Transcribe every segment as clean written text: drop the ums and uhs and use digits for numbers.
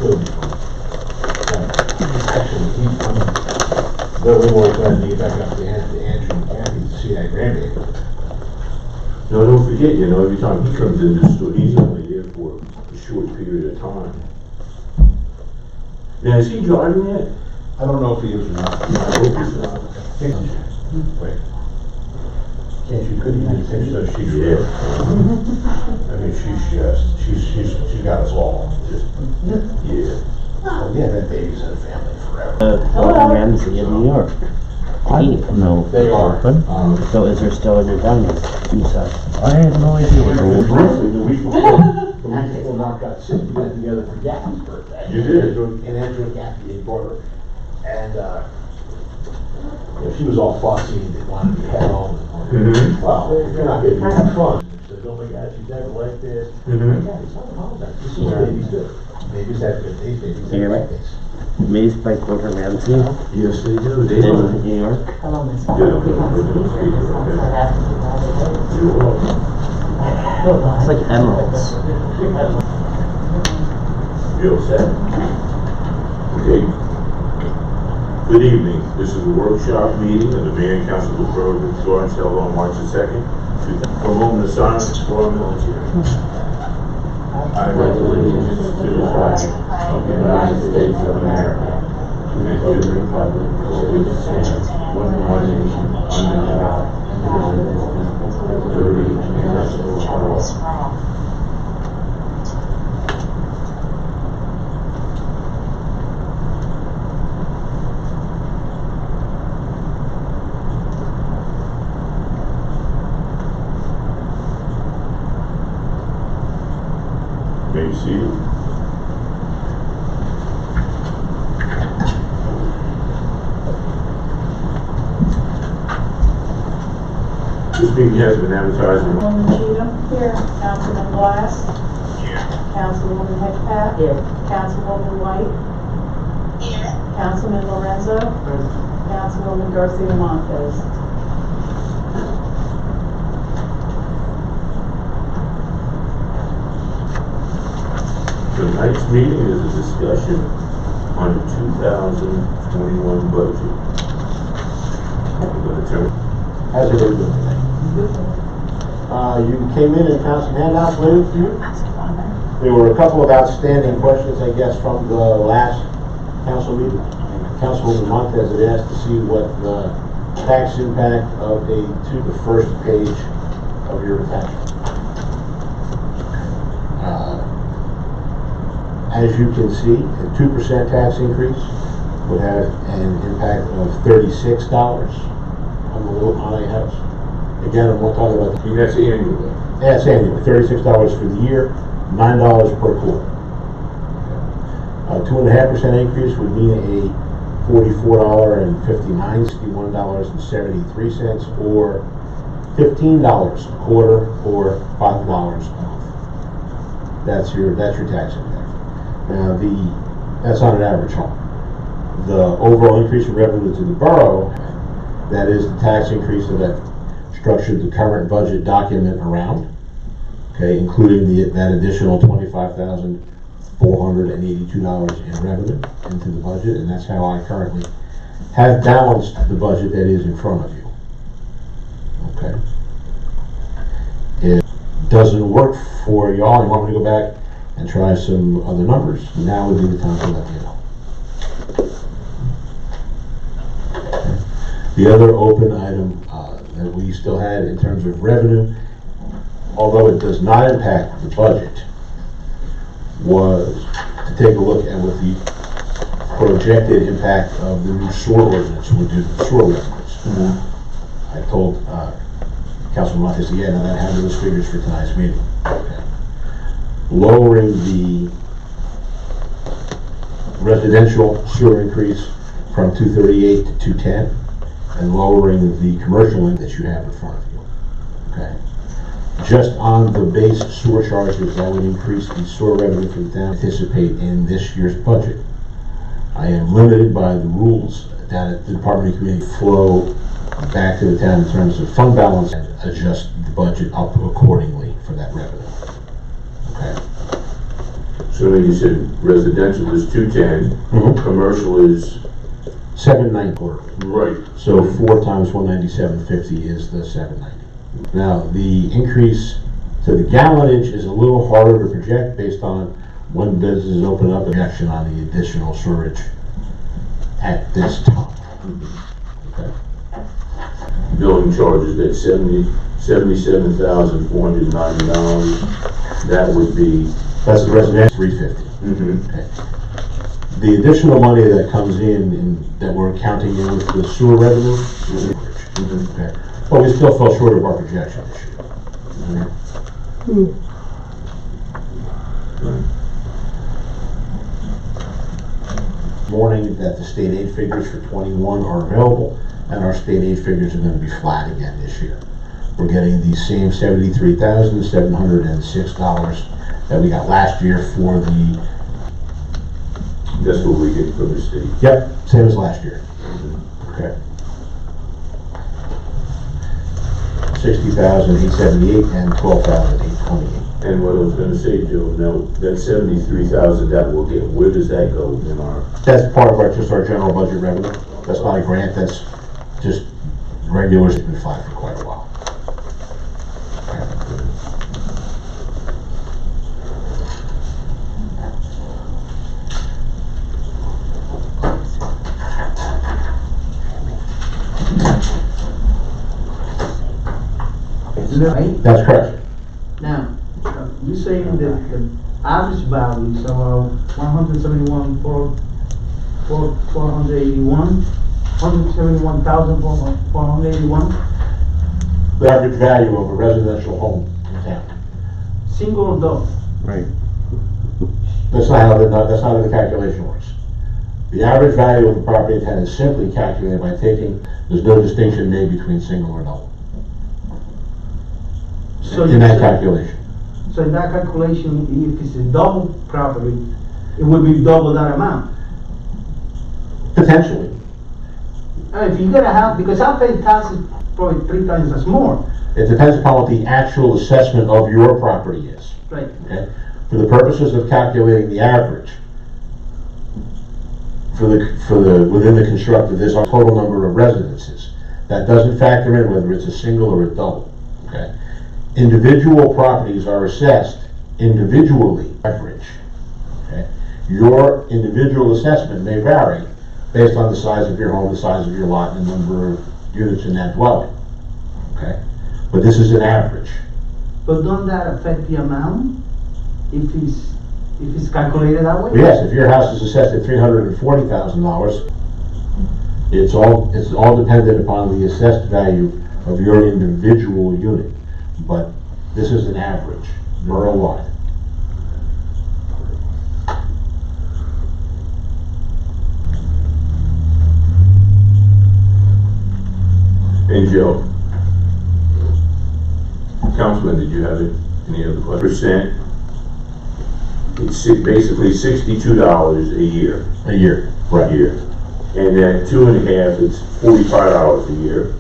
utility fund. Actually, though we were trying to get back up to Andrew and Kathy to see that grandbaby. No, don't forget, every time he comes in the store, he's only there for a short period of time. Now, is he driving yet? I don't know if he is or not. I hope he's not. Wait. Can't you, couldn't you think so? She's Yeah. I mean, she's got us all. Just, Yeah. well, we haven't had babies in the family forever. Gordon Ramsay in New York. I didn't know. They are. So is there still an indictment? Inside. I had no idea what it was. Briefly, the week before Mark got sick, we got together for Kathy's birthday. You did? And Andrew and Kathy, they brought her. And, she was all fussy and didn't want to be at home. Mm-hmm. Well, if you're not getting any fun. She said, oh my God, she's never like this. Mhm. Yeah, it's not home. This is what babies do. Babies have good days, babies have You're bad right. days. Raised by Gordon Ramsay Yes, they do. They in do. New York. Hello, Miss. Yeah, we'll put it on speaker, okay. You're welcome. It's like emeralds. You all set? Okay. Good evening. This is a workshop meeting of the Mayor and Council of the Borough of Florence held on March the 2nd. For a moment of silence for our military. I pledge allegiance to the flag of the United States of America and to the republic for which it stands, one nation, under God, indivisible, with liberty and justice for all. May you see it? This meeting has been advertised in Councilwoman Cheatham. Here. Councilman Glass. Here. Councilwoman Hedgepath. Here. Councilwoman White. Here. Councilman Lorenzo. Councilwoman Garcia Montes. Tonight's meeting is a discussion on the 2021 budget. I'm going to turn. How's it doing today? You came in and found some handouts waiting for you. There were a couple of outstanding questions, I guess, from the last council meeting. Councilwoman Montes had asked to see what the tax impact of to the first page of your attachment. As you can see, a 2% tax increase would have an impact of $36 on the little on a house. Again, I'm not talking about And that's annual. that's annual, $36 for the year, $9 per quarter. A 2.5% increase would mean a $44.59, $61.73, or $15 a quarter, or $5 a month. That's your tax impact. Now that's on an average home. The overall increase in revenue to the borough, that is the tax increase that I've structured the current budget document around, okay, including that additional $25,482 in revenue into the budget, and that's how I currently have balanced the budget that is in front of you. Okay. It doesn't work for y'all. You want me to go back and try some other numbers? Now would be the time to let me know. Okay. The other open item that we still had in terms of revenue, although it does not impact the budget, was to take a look at what the projected impact of the new sewer ordinance would do to the sewer revenues. I told Councilman Montes again, and I have those figures for tonight's meeting. Okay. Lowering the residential sewer increase from 238 to 210, and lowering the commercial end that you have in front of you. Okay. Just on the base sewer charges, that would increase the sewer revenue for the town. Anticipate in this year's budget. I am limited by the rules down at the Department of Community flow back to the town in terms of fund balance and adjust the budget up accordingly for that revenue. Okay. So then you said residential is 210, Mhm. commercial is, 790 quarterly. right. So 4 times 197.50 is the 790. Now, the increase to the gallonage is a little harder to project based on when businesses open up, projection on the additional storage at this time. Okay. Building charges, that's $77,490. That would be, That's the residential, 350. Okay. The additional money that comes in that we're counting in with the sewer revenue is average. Okay. But we still fell short of our projection this year. Okay. Morning that the state aid figures for 21 are available, and our state aid figures are going to be flat again this year. We're getting the same $73,706 that we got last year for the, that's what we get from the state. yep, same as last year. Okay. 60,878 and 12,828. And what I was gonna say, Joe, now, that 73,000 that we'll get, where does that go in our, That's part of just our general budget revenue. That's not a grant, that's just regular, it's been flat for quite a while. Right? That's correct. Now, you're saying that the average value is around 171, 171,481? The average value of a residential home in town. Single or double? Right. That's not how the calculation works. The average value of a property in town is simply calculated by taking, there's no distinction made between single or double. So In that calculation. So in that calculation, if it's a double property, it would be double that amount. Potentially. And if you're gonna have, because I pay taxes probably 3 times as more, It depends upon what the actual assessment of your property is. right? Okay? For the purposes of calculating the average, within the constructed, there's a total number of residences. That doesn't factor in whether it's a single or a double, okay? Individual properties are assessed individually, average, okay? Your individual assessment may vary based on the size of your home, the size of your lot, and the number of units in that dwelling, okay? But this is an average. But don't that affect the amount if it's calculated that way? Yes, if your house is assessed at $340,000, it's all dependent upon the assessed value of your individual unit. But this is an average, borough-wide. and Joe? Councilman, did you have any other questions? It's basically $62 a year. A year. A year. And at 2.5, it's $45 a year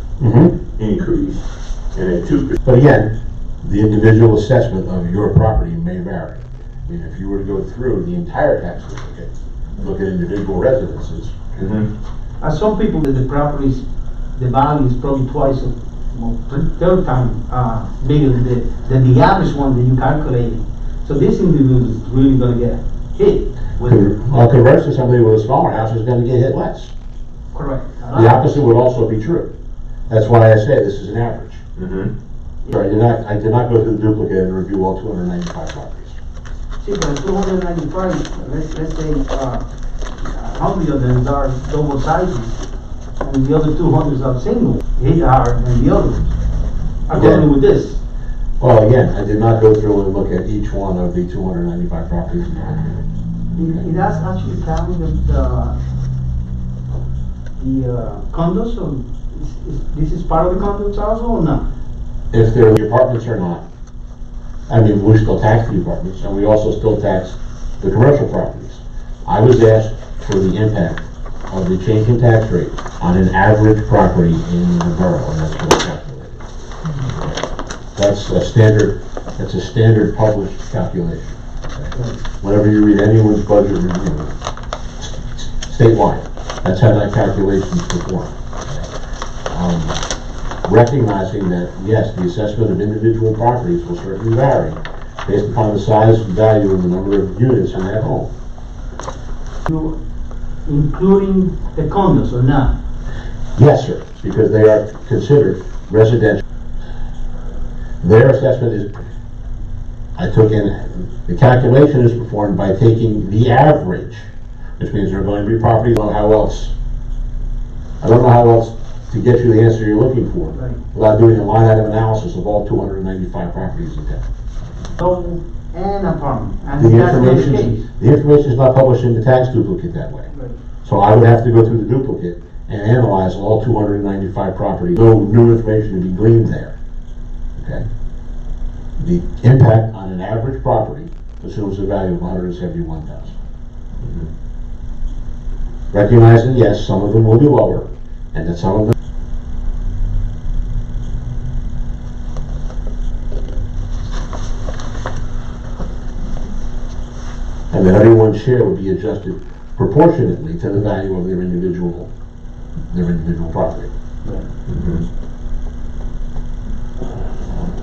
increase. And at 2%. But again, the individual assessment of your property may vary. I mean, if you were to go through the entire tax certificate, look at individual residences. Some people, the properties, the value is probably twice, third time bigger than the average one that you calculated. So this individual is really gonna get hit with. Conversely, somebody with a smaller house is gonna get hit less. Correct. The opposite would also be true. That's why I say this is an average. Sorry, I did not go through the duplicate and review all 295 properties. See, but 295, let's say, 100 of them are double sizes, and the other 200 are single, they are, and the others. According with this. Well, again, I did not go through and look at each one of the 295 properties. It does actually count the condos, so this is part of the condos also or not? If they're the apartments or not. I mean, we still tax the apartments, and we also still tax the commercial properties. I was asked for the impact of the change in tax rate on an average property in the borough, and that's what I calculated. That's a standard published calculation. Whenever you read anyone's budget review, statewide, that's how that calculation is performed. Recognizing that, yes, the assessment of individual properties will certainly vary based upon the size and value and the number of units in that home. You including the condos or not? Yes, sir, because they are considered residential. Their assessment is, I took in, the calculation is performed by taking the average, which means there are going to be properties, I don't know how else. I don't know how else to get you the answer you're looking for, Right. without doing a line item analysis of all 295 properties in town. So, and apartment, The and that's not the information, case. the information is not published in the tax duplicate that way. Right. So I would have to go through the duplicate and analyze all 295 properties. No new information to be gleaned there. Okay? The impact on an average property assumes a value of $171,000. Recognizing, yes, some of them will be lower, and that some of them. And that everyone's share would be adjusted proportionately to the value of their individual property.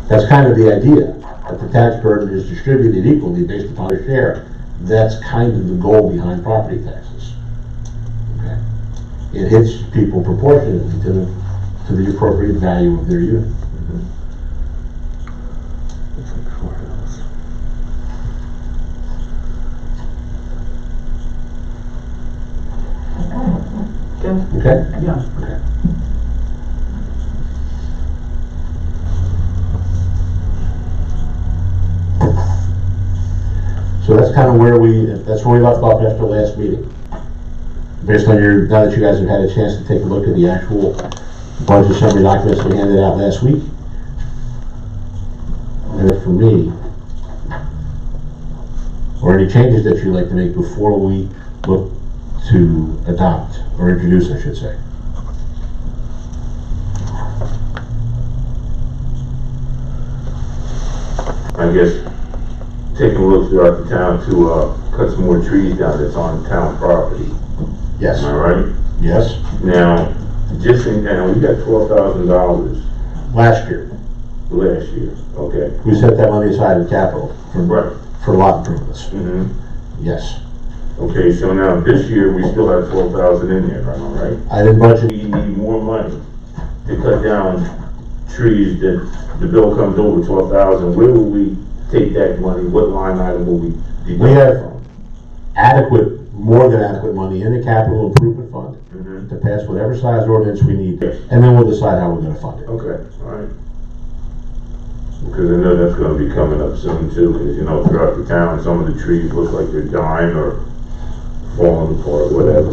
That's kind of the idea, that the tax burden is distributed equally based upon their share. That's kind of the goal behind property taxes. Okay? It hits people proportionately to the appropriate value of their unit. It's like 4 hills. Okay, Okay? yeah. Okay. So that's kind of where we left off after last meeting. Based on now that you guys have had a chance to take a look at the actual budget summary documents we handed out last week. And for me, or any changes that you'd like to make before we look to adopt, or introduce, I should say. I guess, taking a look throughout the town to, cut some more trees down that's on town property. Yes. Am I right? Yes. Now, just in town, we got $12,000 Last year, last year, okay? we set that money aside in capital Right. for lot improvements. Mm-hmm. Yes. Okay, so now this year, we still have 12,000 in there, am I right? I didn't budget. We need more money to cut down trees that the bill comes over 12,000. Where will we take that money? What line item will we deduct We have from? more than adequate money in the capital improvement fund Mhm. to pass whatever size ordinance we need, Yes. and then we'll decide how we're gonna fund it. Okay, all right. Because I know that's gonna be coming up soon too, because you know, throughout the town, some of the trees look like they're dying or falling apart, whatever.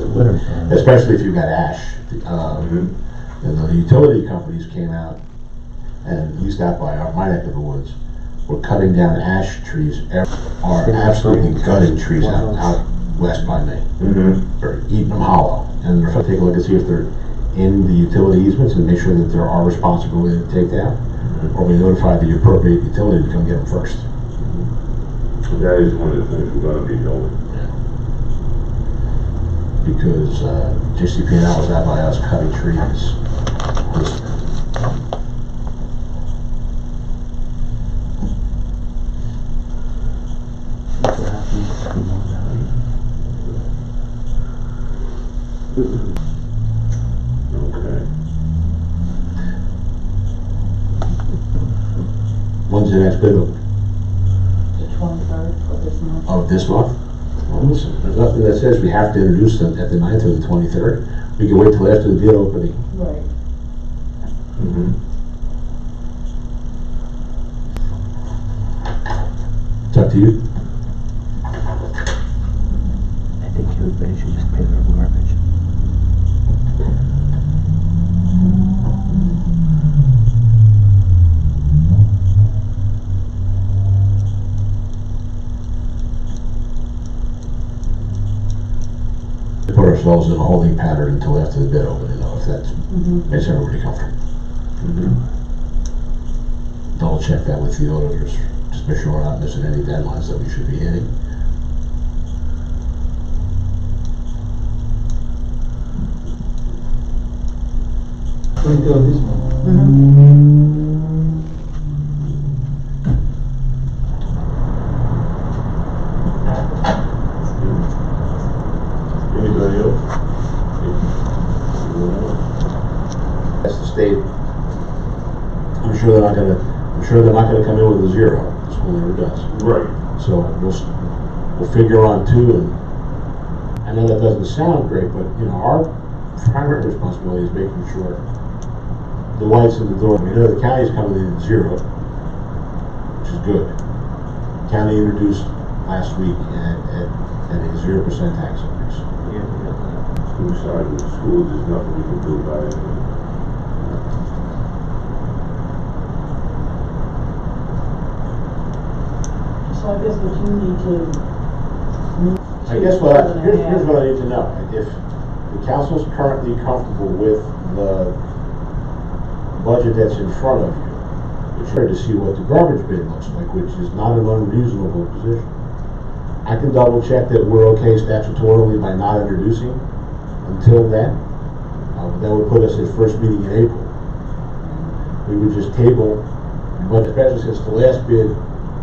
Especially if you've got ash. Mhm. And the utility companies came out, and at least out by my neck of the woods, were cutting down ash trees, are absolutely gutting trees out west by me. Mhm. Or eating them hollow. And they're trying to take a look and see if they're in the utility easements and make sure that they're our responsibility to take down. Or we notify the appropriate utility to come get them first. That is one of the things we're gonna be doing. Because JCP&L was out by us cutting trees. That's what happens. You know that. Okay. When's the next bid open? The 23rd of this month. Of this month? Well, listen, there's nothing that says we have to introduce them at the 9th or the 23rd. We can wait till after the bid opening. Right. Mhm. It's up to you. I think everybody should just pay their garbage. We put ourselves in a holding pattern until after the bid opening, though, if that makes everybody comfortable. Mhm. Double check that with the auditors to just make sure we're not missing any deadlines that we should be hitting. Until this month. Anybody else? That's the state. I'm sure they're not gonna come in with a zero. The school never does. Right. So we'll figure on two, and I know that doesn't sound great, but you know, our primary responsibility is making sure the lights in the door. We know the county's coming in at zero, which is good. County introduced last week at a 0% tax increase. School side of the school, there's nothing we can do about it. So I guess what you need to. I guess here's what I need to know. If the council's currently comfortable with the budget that's in front of you, it's fair to see what the garbage bin looks like, which is not an unreasonable position. I can double check that we're okay statutorily by not introducing until then. That would put us at first meeting in April. We would just table, but especially since the last bid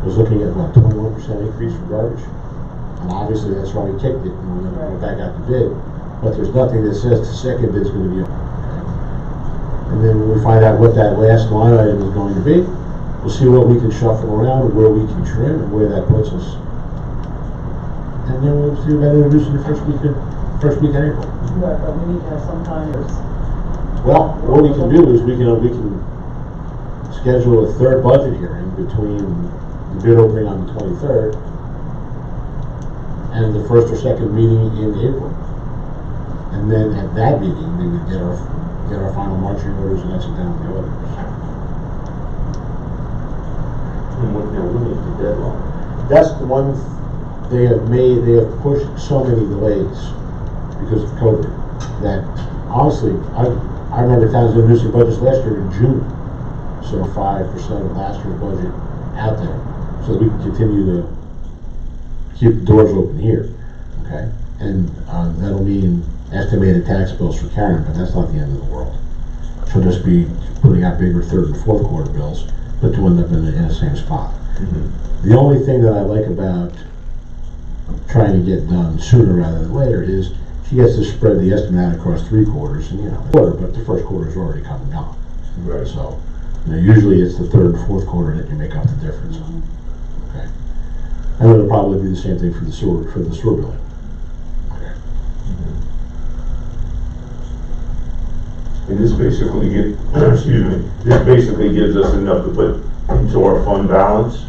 was looking at about 21% increase for garbage. And obviously that's why we kicked it and we're gonna go back out to bid. But there's nothing that says the second bid's gonna be okay. And then when we find out what that last line item is going to be, we'll see what we can shuffle around, where we can trim, and where that puts us. And then we'll see about introducing the first week in April. Right, but we need to have some kind of. Well, what we can do is we can schedule a third budget hearing between the bid opening on the 23rd and the first or second meeting in April. And then at that meeting, we would get our final marching orders and exit down the auditors. And when is the deadline? That's the one they have pushed so many delays because of COVID that honestly, I remember towns introducing budgets last year in June. So 5% of last year's budget out there, so that we can continue to keep the doors open here, okay? And that'll mean estimated tax bills for Karen, but that's not the end of the world. She'll just be putting out bigger third and fourth quarter bills, but to end up in the same spot. Mm-hmm. The only thing that I like about trying to get done sooner rather than later is she gets to spread the estimate out across 3 quarters, and but the first quarter's already come and gone. Right. So, usually it's the third and fourth quarter that you make up the difference on. Okay. And it'll probably be the same thing for the sewer billing. Okay. And this basically this basically gives us enough to put into our fund balance,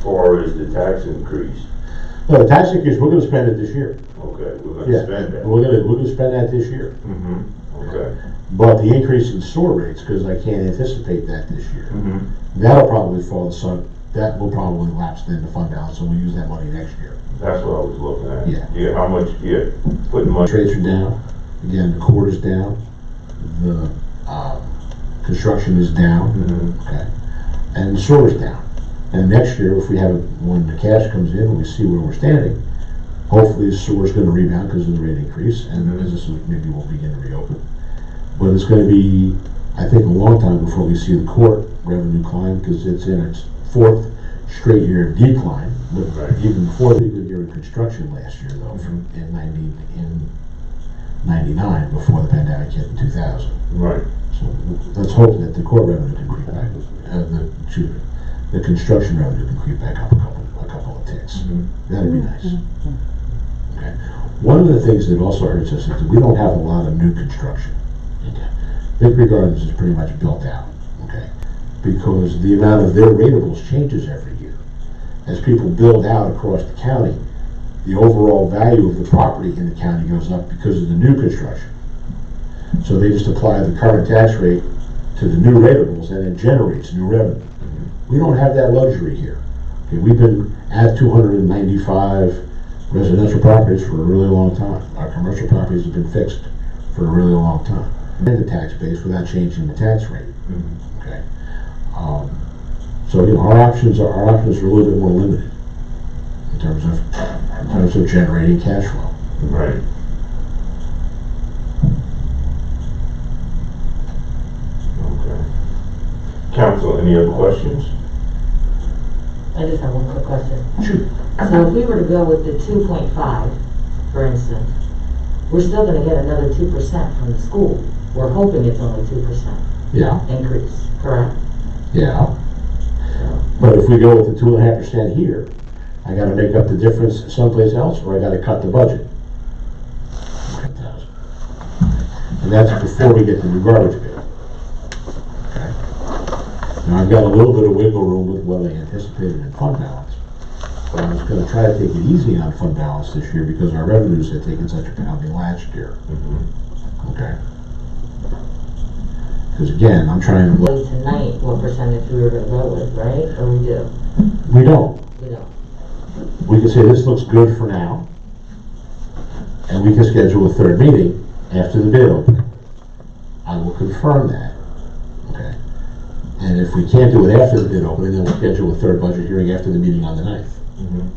or is the tax increase? No, the tax increase, we're gonna spend it this year. Okay, we're gonna spend that. We're gonna spend that this year. Mm-hmm. Okay. But the increase in sewer rates, because I can't anticipate that this year, Mm-hmm. that'll probably fall that will probably lapse in the fund balance, and we'll use that money next year. That's what I was looking at. Yeah. Yeah, how much, putting money. Rates are down, again, the court is down, the construction is down, Mm-hmm. okay, and the sewer is down. And next year, when the cash comes in and we see where we're standing, hopefully the sewer's gonna rebound because of the rate increase, and the businesses maybe will begin to reopen. But it's gonna be, I think, a long time before we see the court revenue climb, because it's in its 4th straight year of decline. But Right. even before the good year of construction last year, though, in 99, before the pandemic hit in 2000. Right. So let's hope that the court revenue can creep back, the construction revenue can creep back up a couple of ticks. Mm-hmm. That'd be nice. Okay. One of the things that also hurts us is that we don't have a lot of new construction. Victory Gardens is pretty much built out, okay? Because the amount of their rateables changes every year. As people build out across the county, the overall value of the property in the county goes up because of the new construction. So they just apply the current tax rate to the new rateables and it generates new revenue. We don't have that luxury here. Okay, we've been at 295 residential properties for a really long time. Our commercial properties have been fixed for a really long time. and the tax base without changing the tax rate. Mhm. Okay. So, you know, our options are a little bit more limited in terms of generating cash flow. Right. Okay. Council, any other questions? I just have one quick question. Shoot. So if we were to go with the 2.5, for instance, we're still gonna get another 2% from the school. We're hoping it's only 2% Yeah, increase, correct? yeah. But if we go with the 2.5% here, I gotta make up the difference someplace else, or I gotta cut the budget. And that's before we get the new garbage bill. Okay. Now, I've got a little bit of wiggle room with what I anticipated in fund balance. But I was gonna try to take it easy on fund balance this year because our revenues had taken such a pounding last year. Mhm. Okay. Because again, I'm trying to Say look, tonight what percentage we were gonna go with, right? Or we do? we don't. We don't. We can say this looks good for now, and we can schedule a third meeting after the bid opening. I will confirm that, okay? And if we can't do it after the bid opening, then we'll schedule a third budget hearing after the meeting on the 9th. Mhm.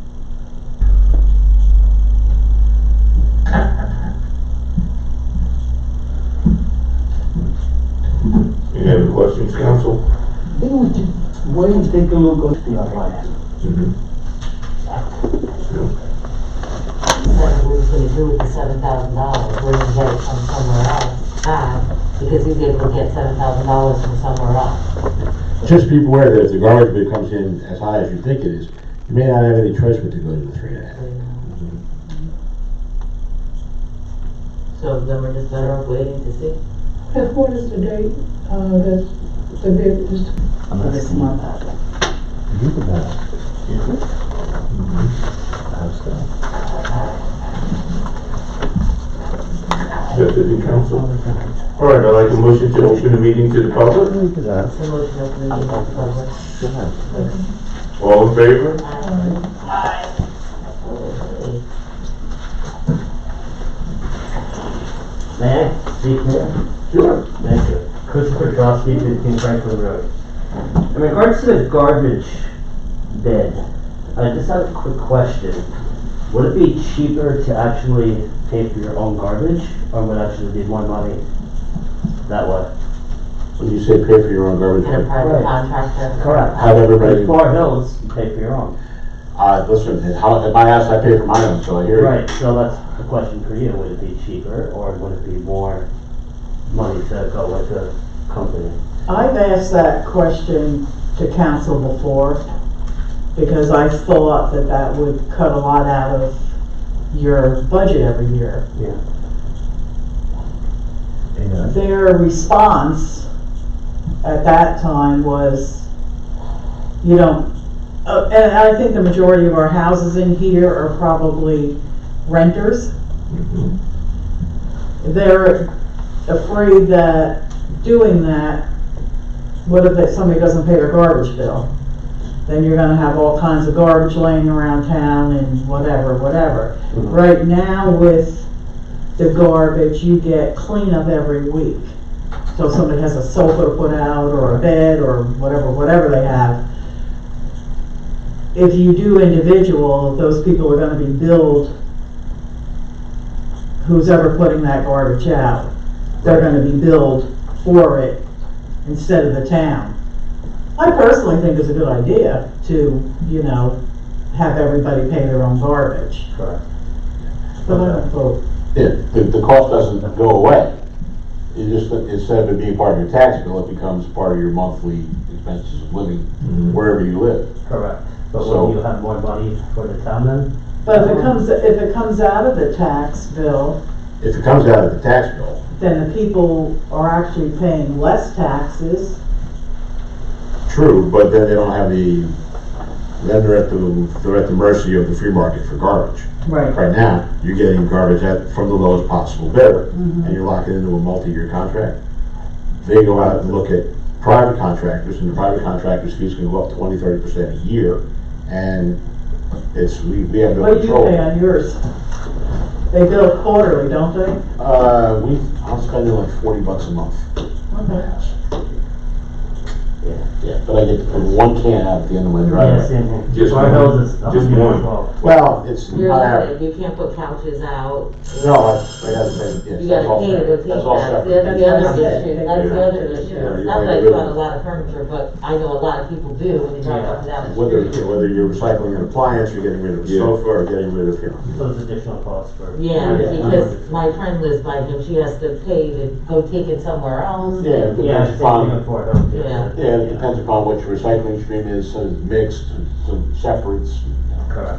Any other questions, council? I think we should wait and take a look at the outline. Mhm. What we was gonna do with the $7,000, we're gonna get it from somewhere else. Because he's able to get $7,000 from somewhere else. Just be aware that if the garbage bid comes in as high as you think it is, you may not have any choice but to go to the 3.5. So then we're just better off waiting to see. And what is the date, that the bid is? I'm not This seeing month. that. You can have it. How's that? Deputy council? All right, I'd like a motion to open the meeting to the public. You can have it. The motion open the meeting to the public. Go ahead. All in favor? May I speak here? Sure. Thank you. Christopher Drosky, 15 Franklin Road. In regards to the garbage bid, I just have a quick question. Would it be cheaper to actually pay for your own garbage, or would it actually be more money that way? When you say pay for your own garbage, And a private Right. contractor. Correct. have everybody, With 4 Hills, you pay for your own. listen, at my house, I pay for my own, so I hear you. Right, so that's the question for you. Would it be cheaper, or would it be more money to go with the company? I've asked that question to council before, because I thought that that would cut a lot out of your budget every year. Yeah. Yeah. Their response at that time was, you don't, and I think the majority of our houses in here are probably renters. Mhm. They're afraid that doing that, what if somebody doesn't pay their garbage bill? Then you're gonna have all kinds of garbage laying around town and whatever. Mhm. Right now with the garbage, you get cleanup every week. So if somebody has a sofa to put out or a bed or whatever they have. If you do individual, those people are gonna be billed, who's ever putting that garbage out, they're gonna be billed for it instead of the town. I personally think it's a good idea to, have everybody pay their own garbage, Correct. but I don't vote. Yeah, the cost doesn't go away. It just, instead of it being part of your tax bill, it becomes part of your monthly expenses of living Mhm. wherever you live. Correct. But So- will you have more money for the town then? But if it comes out of the tax bill, If it comes out of the tax bill, then the people are actually paying less taxes. true, but then they don't have then they're at the mercy of the free market for garbage. Right. Right now, you're getting garbage from the lowest possible bidder, Mhm. and you're locking into a multi-year contract. They go out and look at private contractors, and the private contractors' fees can go up 20-30% a year, and we have no What do you control. pay on yours? They bill quarterly, don't they? I'm spending like $40 a month. Yeah, but I get to put one can out at the end of my Yeah, driveway. same here. Just Our one. bills is Just $100 one. as well. Well, it's You're not limited, average. you can't put couches out. No, I gotta pay, yes, You that's gotta all pay to separate. take That's all that, separate. that's the other That's issue, it. that's the Yeah. other issue. Yeah, you Not wanna that get it's rid not of a lot of furniture, but I know a lot of people do when you drive up and down the Whether, street. whether you're recycling an appliance, you're getting rid of a Yeah. sofa, or getting rid of, So it's additional cost for. Yeah, Yeah. because my friend lives by him, she has to pay to go take it somewhere else. Yeah, it Yeah, depends same upon, thing for them. Yeah. yeah, it depends upon what your recycling stream is, so it's mixed, some separates. Correct.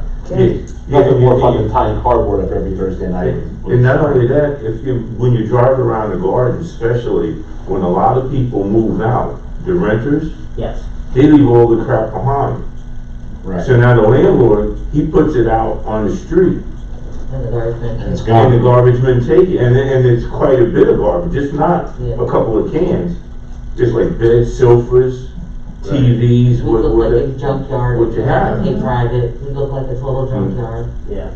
Nothing more fun than tying cardboard up every Thursday night. And not only that, if you, when you drive around the garden, especially when a lot of people move out, the renters, Yes. they leave all the crap behind. Right. So now the landlord, he puts it out on the street, And the garbage man. And it's and the gone. garbage men take it, and it's quite a bit of garbage, it's not Yeah. a couple of cans. Just like beds, sofas, TVs, We look like a what junkyard. you have. They private, we look like a total junkyard. Yeah.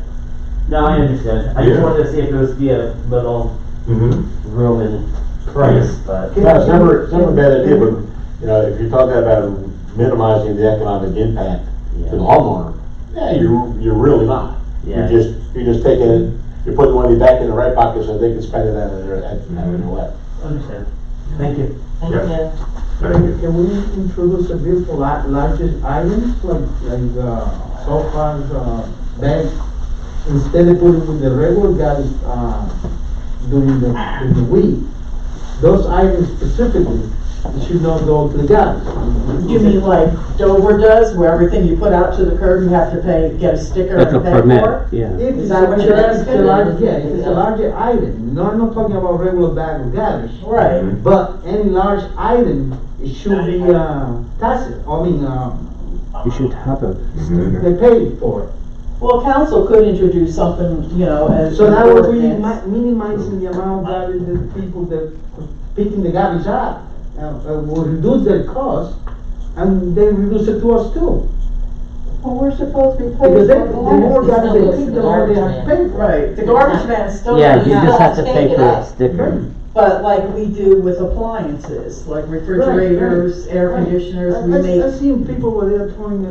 No, I understand. I just Yeah. wanted to see if there was be a little Mhm. room in price, but. No, it's never a bad idea, but, you know, if you're talking about minimizing the economic impact to the homeowner, yeah, you're really not. Yeah. You're just taking it, you're putting money back in the right pocket so they can spend it at their left. Understand. Thank you. Thank Yeah. you. Thank you. Can we introduce a bill for larger items, like sofas, beds, instead of putting with the regular guys, during the week? Those items specifically, should not go to the guys. You mean like Dover does, where everything you put out to the curb, you have to pay, get a sticker Like a and pay permit, for it? yeah. If Is it's that what a- you're if it's asking? a large, yeah, if it's a larger item, no, I'm not talking about regular bag of garbage. Right. But any large item, it should be, taxed, You should have a Mhm. they pay for it. Well, council could introduce something, you know, as. So an that would be ordinance. minimizing the amount of garbage that the people that picking the garbage up, will reduce their cost, and they reduce it to us too. Well, we're supposed to be Because paying they, for the more it. It's garbage still they goes pick, to the the more they garbage have to man. pay for. Right, the garbage man still. Yeah, needs you to just have to take pay it for a up. sticker. But like we do with appliances, like refrigerators, air Right. conditioners, we I've make, seen people where they're throwing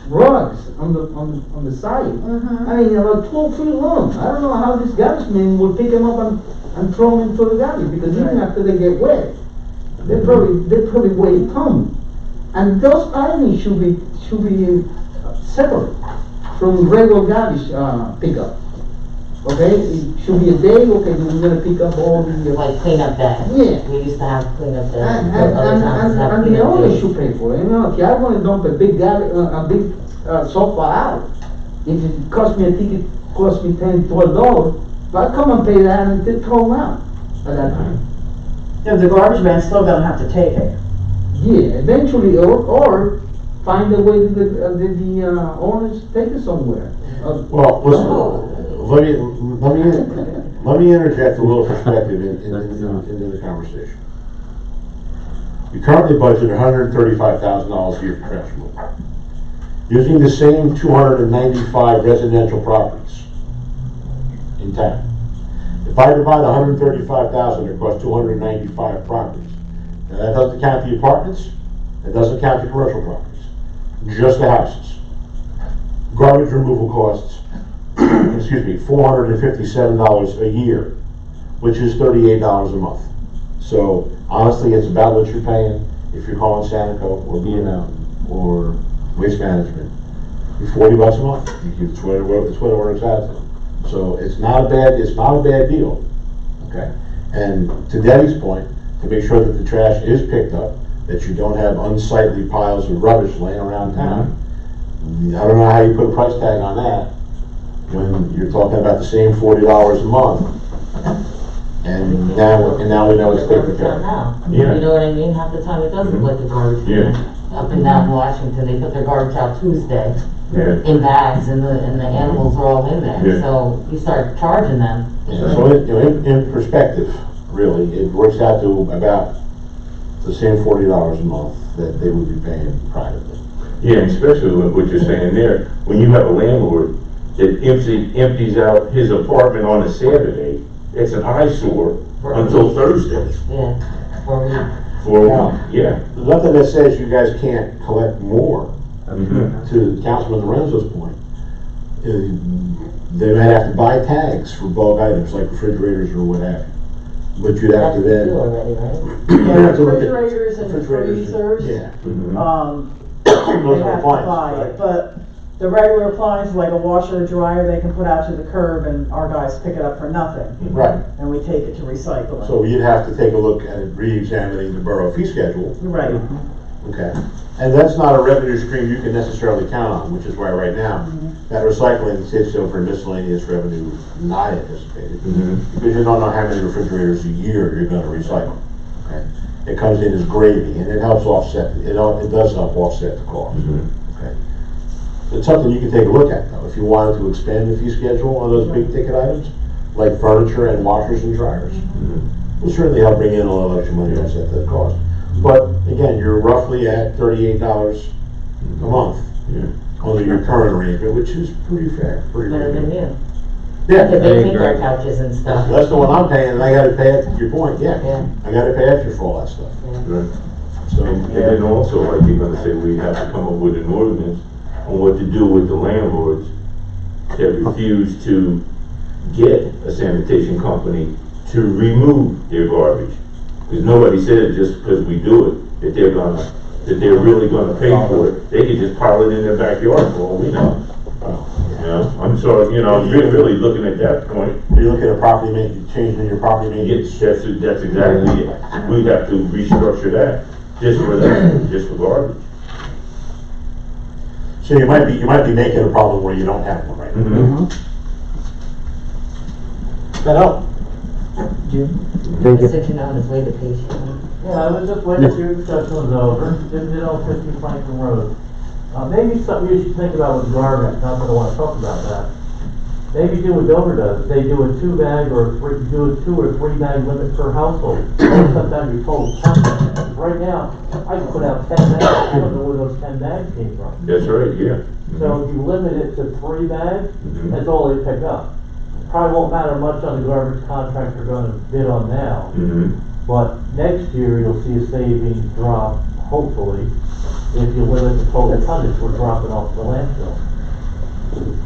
rugs on the side. Mhm. I mean, about 12 feet long. I don't know how this garbage man will pick them up and throw them into the garbage, because even Right. after they get wet, they probably weigh a ton. And those items should be separate from regular garbage, pickup. Okay, it should be a day, okay, we're gonna pick up all the, Like cleanup day. yeah. We used to have cleanup day. And, but other towns have and the cleanup owner days. should pay for it, you know, if I wanna dump a big sofa out, if it cost me a ticket, cost me $10, $12, if I come and pay that and then throw them out at that time. the garbage man's still gonna have to take it. Yeah, eventually, or find a way that the owners take it somewhere. Well, listen, let me interject a little perspective into the conversation. You currently budget $135,000 a year for trash removal. Using the same 295 residential properties in town. If I divide 135,000 across 295 properties, now that doesn't count the apartments, it doesn't count the commercial properties, just the houses. Garbage removal costs, excuse me, $457 a year, which is $38 a month. So honestly, it's about what you're paying if you're calling Sanico or B&M or Waste Management. You're $40 a month. It's what it works out to. So it's not a bad deal. Okay. And to Debbie's point, to make sure that the trash is picked up, that you don't have unsightly piles of rubbish laying around town. I don't know how you put a price tag on that when you're talking about the same $40 a month. And now we know it's taken Garbage care out of. now. Yeah. You know what I mean? Half the time it does look like a garbage Yeah. can. Up and down Washington, they put their garbage out Tuesday Yeah. in bags and the animals are all in there. Yeah. So you start charging them. Yeah, so in perspective, really, it works out to about the same $40 a month that they would be paying privately. Yeah, especially what you're saying there, when you have a landlord that empties out his apartment on a Saturday, it's an eyesore until Thursday. Yeah, for me. For a week, yeah. There's nothing that says you guys can't collect more, Mhm. to Councilman Lorenzo's point. They might have to buy tags for bulk items like refrigerators or what have you. But you'd have to That's then. two already, right? Yeah, refrigerators and freezers. Yeah. Mhm. They Those are have to appliances, buy right? it, but the regular appliances, like a washer or dryer, they can put out to the curb and our guys pick it up for nothing. Right, And we take it to recycling. so you'd have to take a look at re-examining the borough fee schedule, Right, okay? And that's not a revenue stream you can necessarily count on, which is why right now, that recycling sits over miscellaneous revenue not anticipated. Mhm. Because you don't know how many refrigerators a year you're gonna recycle, okay? It comes in as gravy, and it helps offset, it does help offset the cost, Mhm. okay? It's something you can take a look at, though, if you wanted to expand the fee schedule on those big ticket items, like furniture and washers and dryers. Will certainly help bring in a little extra money to offset that cost. But again, you're roughly at $38 a month Yeah. under your current arrangement, which is pretty fair, pretty Better than fair. you. Yeah, They think our couches and stuff. that's the one I'm paying, and I gotta pay it, to your point, yeah. Yeah. I gotta pay extra for all that stuff, Right. so. And then also, like you're gonna say, we have to come up with an ordinance on what to do with the landlords that refuse to get a sanitation company to remove their garbage. Because nobody said just because we do it, that they're really gonna pay for it. They could just pile it in their backyard for all we know. You know, I'm sorry, you know, really looking at that point, You're looking at property maintenance, changing your property maintenance. that's exactly it. We'd have to restructure that, just for that, just for garbage. So you might be making a problem where you don't have one right now. Mhm. That help? Thank you. Since you know on his way to patient. Yeah, I was just waiting till your discussion was over, did on 50 Franklin Road. Maybe something you should think about with garbage, not that I wanna talk about that. Maybe do what Dover does, they do a 2-bag or do a 2 or 3 bag limit per household. Cut down your total content. Right now, I can put out 10 bags, I don't know where those 10 bags came from. That's right, yeah. So if you limit it to 3 bags, Mhm. that's all they pick up. Probably won't matter much on the garbage contract they're gonna bid on now. Mhm. But next year, you'll see a savings drop, hopefully, if you limit the total tonnage we're dropping off the landfill.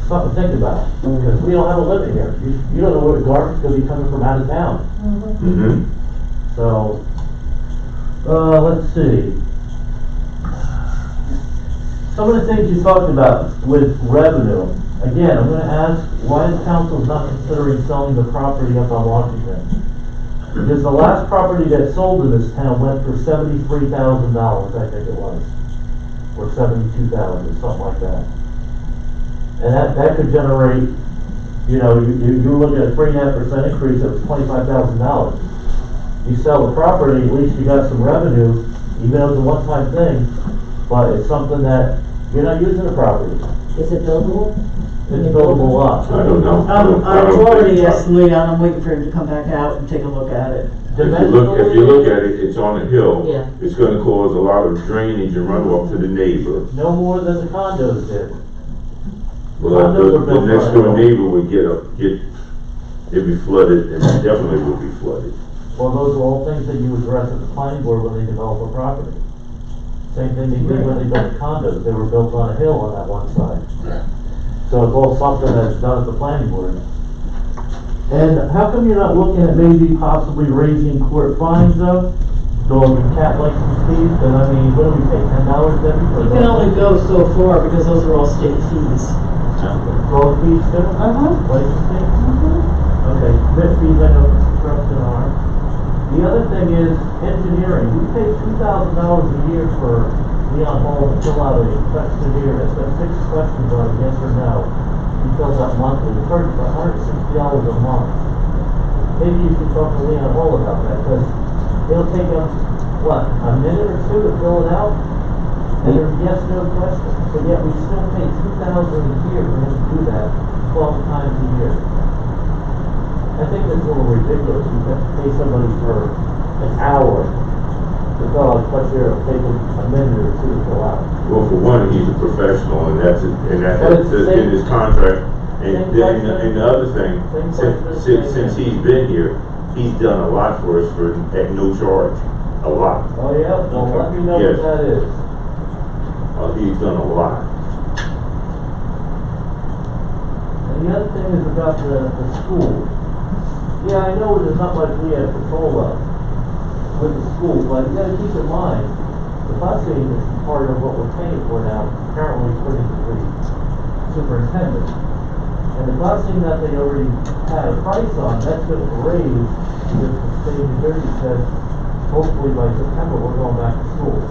Something to think about, because we don't have a limit here. You don't know where the garbage is gonna be coming from out of town. Mhm. So, let's see. Some of the things you talked about with revenue, again, I'm gonna ask, why the council's not considering selling the property up on Washington? Because the last property that sold in this town went for $73,000, I think it was. Or 72,000, something like that. And that could generate, you know, you're looking at a 3.5% increase, it was $25,000. You sell the property, at least you got some revenue, even though it's a one-time thing, but it's something that, you're not using the property. Is it buildable? It's buildable lot. I don't know. I've already asked Leon, I'm waiting for him to come back out and take a look at it. If you look at it, it's on a hill. Yeah. It's gonna cause a lot of drainage and runoff to the neighbor. No more than the condos did. Well, the next door neighbor would it'd be flooded, and definitely would be flooded. Well, those are all things that you address at the planning board when they develop a property. Same thing they did when they built condos, they were built on a hill on that one side. So it's all something that's done at the planning board. And how come you're not looking at maybe possibly raising court fines though? Dog and cat license fees, cause I mean, what do we pay, $10 every for You can only go so far because those are all state fees. Dog fees too? License fees? Okay, Smith fees I know construction are. The other thing is engineering. We pay $2,000 a year for Leon Hall to fill out a questionnaire. It's got 6 questions on it, yes or no. He fills out monthly. It's $160 a month. Maybe you should talk to Leon Hall about that, because it'll take him, what, a minute or 2 to fill it out? And there's yes, no questions. But yet we still pay $2,000 a year for him to do that 12 times a year. I think that's a little ridiculous. You have to pay somebody for an hour to fill out a questionnaire, it'll take him a minute or 2 to fill out. Well, for one, he's a professional, and that's But it's the in his contract, And the other thing, since he's been here, he's done a lot for us at no charge, a lot. Oh, yeah, well, let me know Yes. what that is. He's done a lot. And the other thing is about the school. Yeah, I know there's not much we have control of with the school, but you gotta keep in mind, the busing is part of what we're paying for now, apparently according to the superintendent. And the busing that they already had a price on, that's gonna raise, because the state of New Jersey said, hopefully by September, we're going back to school.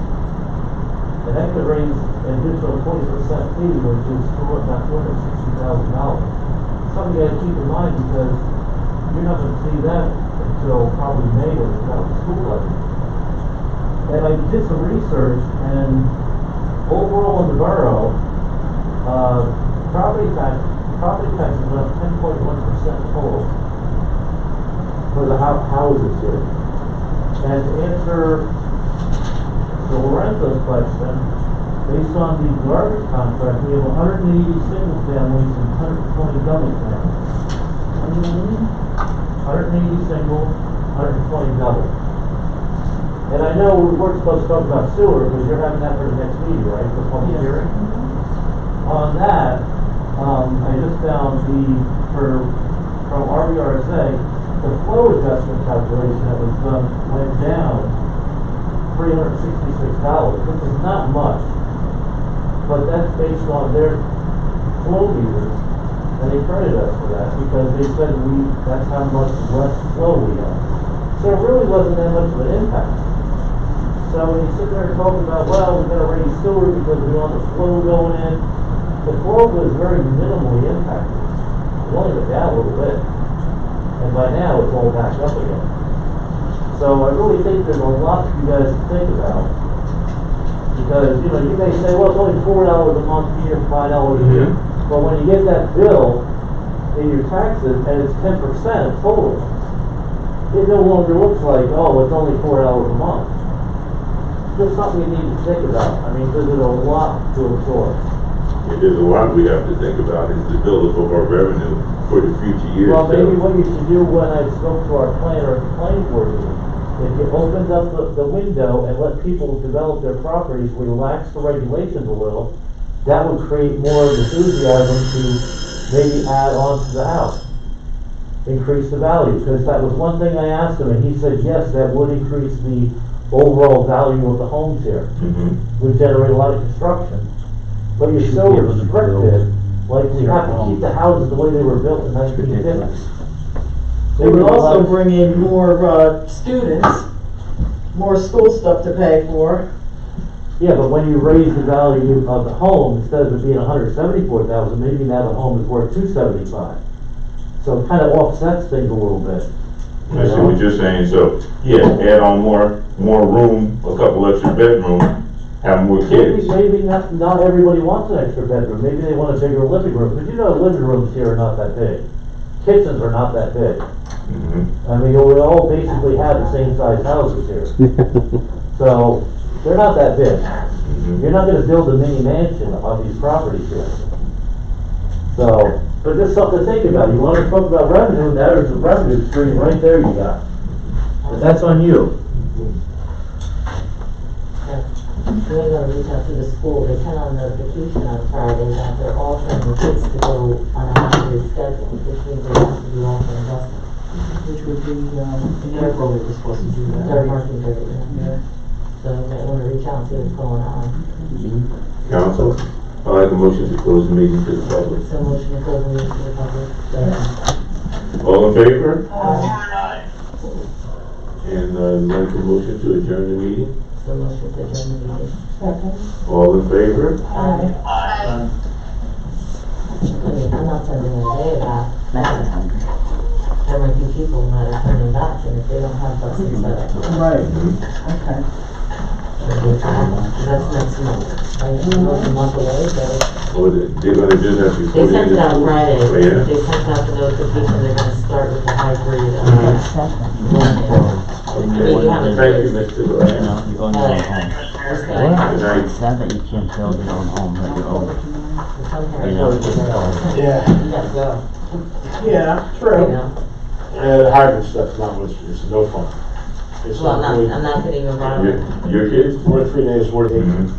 And that could raise an additional 20% fee, which is about $260,000. Something you gotta keep in mind, because you're not gonna see that until probably May when it's out of school budget. And I did some research, and overall in the borough, property taxes are up 10.1% total for the houses here. And to answer the Lorenzo's question, based on the garbage contract, we have 180 single families and 120 double families. 180 single, 120 double. And I know we're supposed to talk about sewer, because you're having that for the next meeting, right, for public hearing? On that, I just found from RVRSA, the flow adjustment calculation that was done went down $366, which is not much. But that's based on their flow meters, and they credit us for that, because they said that's how much less flow we have. So it really wasn't that much of an impact. So when you sit there and talk about, well, we're gonna raise sewer because we want the flow going in, the flow was very minimally impacted. It only went down a little bit. And by now, it's all back up again. So I really think there's a lot for you guys to think about. Because, you may say, well, it's only $4 a month here, $5 a year. But when you get that bill in your taxes, and it's 10% total, it no longer looks like, oh, it's only $4 a month. Just something you need to think about. I mean, there's a lot to absorb. There's a lot we have to think about, is the buildup of our revenue for the future years. Well, maybe what you should do when I spoke to our planner at the planning board meeting, if you opened up the window and let people develop their properties, relax the regulations a little, that would create more enthusiasm to maybe add on to the house. Increase the value, because that was one thing I asked him, and he said, yes, that would increase the overall value of the homes here. Would generate a lot of construction. But you're so restricted, like we have to keep the houses the way they were built in 1950. They would also bring in more, students, more school stuff to pay for. Yeah, but when you raise the value of the home, instead of it being $174,000, maybe now the home is worth $275,000. So it kind of offsets things a little bit. I see what you're saying, so, yeah, add on more room, a couple extra bedrooms, have more kids. Maybe not everybody wants an extra bedroom, maybe they want a bigger living room, because living rooms here are not that big. Kitchens are not that big. I mean, we all basically have the same size houses here. So, they're not that big. You're not gonna build a mini mansion on these properties here. So, but just something to think about. You wanna talk about revenue, there's a revenue stream right there you got. But that's on you. We're gonna reach out to the school, they sent out a notification on Friday that they're offering the kids to go on a hybrid schedule, which means they have to do offering buses. Which would be, in April, they were supposed to do that. Third working day, yeah. So you might wanna reach out and see what's going on. Council, I'd like a motion to close the meeting to the public. So motion to close the meeting to the public. All in favor? And I'd like a motion to adjourn the meeting. So motion to adjourn the meeting. Second. All in favor? Aye. I mean, I'm not sending a day back. There might be people that are coming back, and if they don't have buses set up. Right, okay. That's next month. I know it's a month away, but Or they're gonna do that before they the sent end it of out school? Friday. Oh, yeah? They sent out the notification they're gonna start with the hybrid. Okay, thank you, Mr. Graham. You're going to home. Just Well, saying. Good night. it's sad that you can't build your own home that you own. Some You parents know, don't do that. Yeah. You gotta go, Yeah, you true. know? The hybrid stuff's not much, it's no fun. It's Well, not really. I'm not getting involved. Your kids? 4 to 3 days, 4 to 8. Mhm.